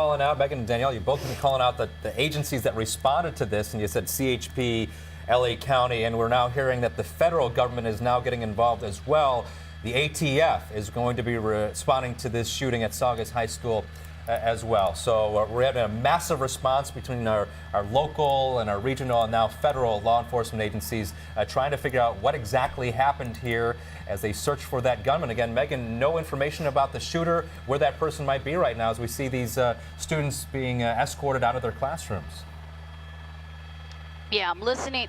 Calling out, Megan and Danielle, you've both been calling out the agencies that responded to this, and you said CHP, LA County, and we're now hearing that the federal government is now getting involved as well. The ATF is going to be responding to this shooting at Saugus High School as well. So we're having a massive response between our local and our regional and now federal law enforcement agencies trying to figure out what exactly happened here as they search for that gunman. Again, Megan, no information about the shooter, where that person might be right now as we see these students being escorted out of their classrooms. Yeah, I'm listening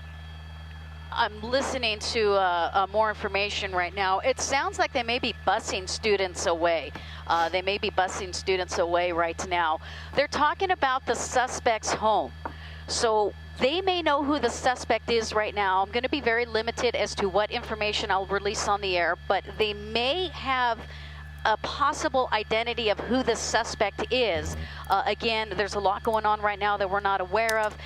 to more information right now. It sounds like they may be busing students away. They may be busing students away right now. They're talking about the suspect's home. So they may know who the suspect is right now. I'm going to be very limited as to what information I'll release on the air, but they may have a possible identity of who the suspect is. Again, there's a lot going on right now that we're not aware of,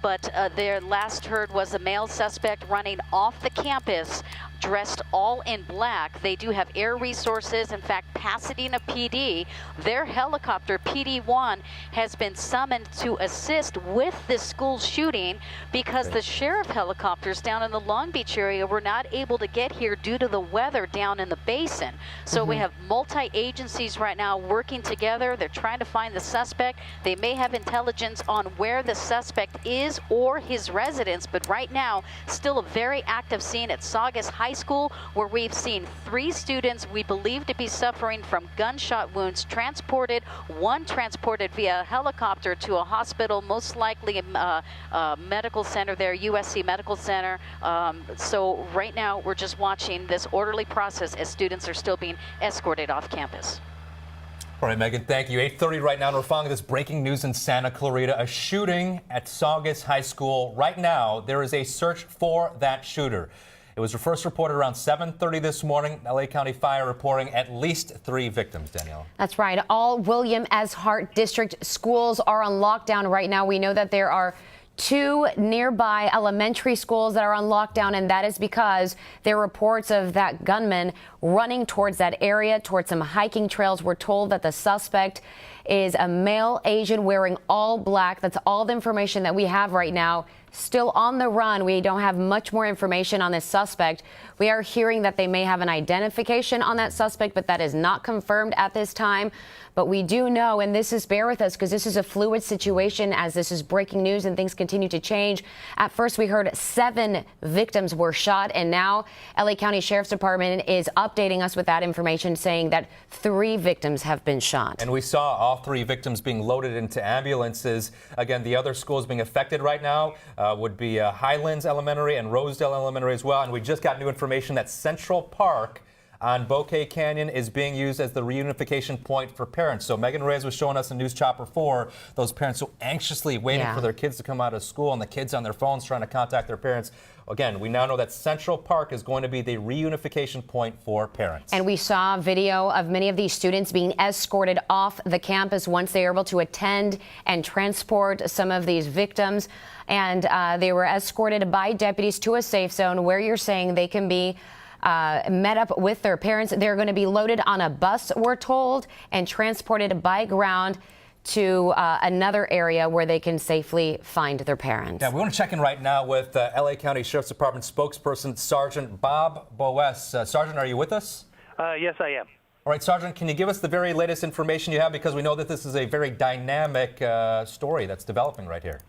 but their last heard was a male suspect running off the campus dressed all in black. They do have air resources. In fact, Pasadena PD, their helicopter PD-1 has been summoned to assist with this school shooting because the sheriff helicopters down in the Long Beach area were not able to get here due to the weather down in the basin. So we have multi-agencies right now working together. They're trying to find the suspect. They may have intelligence on where the suspect is or his residence, but right now, still a very active scene at Saugus High School, where we've seen 3 students we believe to be suffering from gunshot wounds transported, one transported via helicopter to a hospital, most likely a medical center there, USC Medical Center. So right now we're just watching this orderly process as students are still being escorted off campus. All right, Megan, thank you. 8:30 right now, and we're following this breaking news in Santa Clarita, a shooting at Saugus High School. Right now, there is a search for that shooter. It was first reported around 7:30 this morning. LA County Fire reporting at least 3 victims, Danielle. That's right. All William S. Hart District schools are on lockdown right now. We know that there are 2 nearby elementary schools that are on lockdown, and that is because there are reports of that gunman running towards that area, towards some hiking trails. We're told that the suspect is a male Asian wearing all black. That's all the information that we have right now. Still on the run. We don't have much more information on this suspect. We are hearing that they may have an identification on that suspect, but that is not confirmed at this time. But we do know, and this is, bear with us, because this is a fluid situation as this is breaking news and things continue to change. At first, we heard 7 victims were shot, and now LA County Sheriff's Department is updating us with that information, saying that 3 victims have been shot. And we saw all 3 victims being loaded into ambulances. Again, the other schools being affected right now would be Highlands Elementary and Rosedale Elementary as well. And we just got new information that Central Park on Bouquet Canyon is being used as the reunification point for parents. So Megan Reyes was showing us in News Chopper 4, those parents so anxiously waiting for their kids to come out of school, and the kids on their phones trying to contact their parents. Again, we now know that Central Park is going to be the reunification point for parents. And we saw video of many of these students being escorted off the campus once they were able to attend and transport some of these victims. And they were escorted by deputies to a safe zone where you're saying they can be met up with their parents. They're going to be loaded on a bus, we're told, and transported by ground to another area where they can safely find their parents. Yeah, we want to check in right now with LA County Sheriff's Department spokesperson, Sergeant Bob Boas. Sergeant, are you with us? Yes, I am. All right, Sergeant, can you give us the very latest information you have? Because we know that this is a very dynamic story that's developing right here.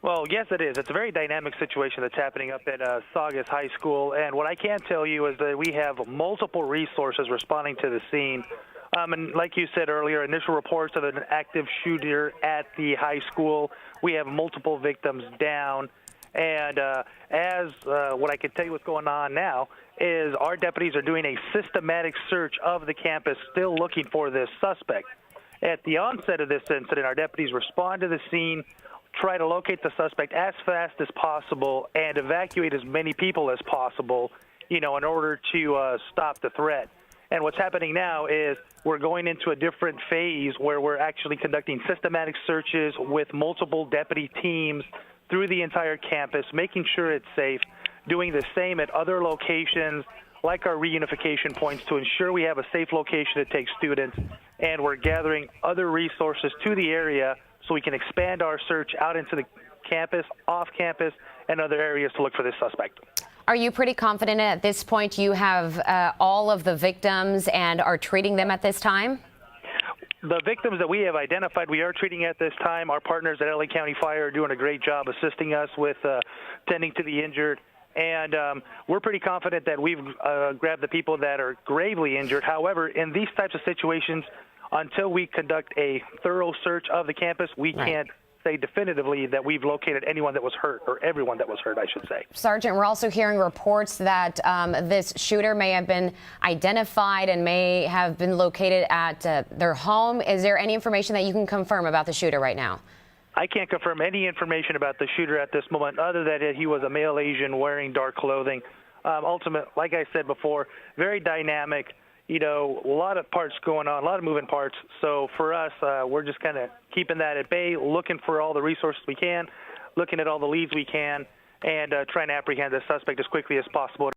Well, yes, it is. It's a very dynamic situation that's happening up at Saugus High School. And what I can tell you is that we have multiple resources responding to the scene. And like you said earlier, initial reports of an active shooter at the high school. We have multiple victims down. And what I can tell you what's going on now is our deputies are doing a systematic search of the campus, still looking for this suspect. At the onset of this incident, our deputies respond to the scene, try to locate the suspect as fast as possible, and evacuate as many people as possible, in order to stop the threat. And what's happening now is we're going into a different phase where we're actually conducting systematic searches with multiple deputy teams through the entire campus, making sure it's safe, doing the same at other locations like our reunification points, to ensure we have a safe location to take students, and we're gathering other resources to the area so we can expand our search out into the campus, off campus, and other areas to look for this suspect. Are you pretty confident at this point you have all of the victims and are treating them at this time? The victims that we have identified, we are treating at this time. Our partners at LA County Fire are doing a great job assisting us with tending to the injured. And we're pretty confident that we've grabbed the people that are gravely injured. However, in these types of situations, until we conduct a thorough search of the campus, we can't say definitively that we've located anyone that was hurt, or everyone that was hurt, I should say. Sergeant, we're also hearing reports that this shooter may have been identified and may have been located at their home. Is there any information that you can confirm about the shooter right now? I can't confirm any information about the shooter at this moment, other than he was a male Asian wearing dark clothing. Ultimately, like I said before, very dynamic. You know, a lot of parts going on, a lot of moving parts. So for us, we're just kind of keeping that at bay, looking for all the resources we can, looking at all the leads we can, and trying to apprehend the suspect as quickly as possible.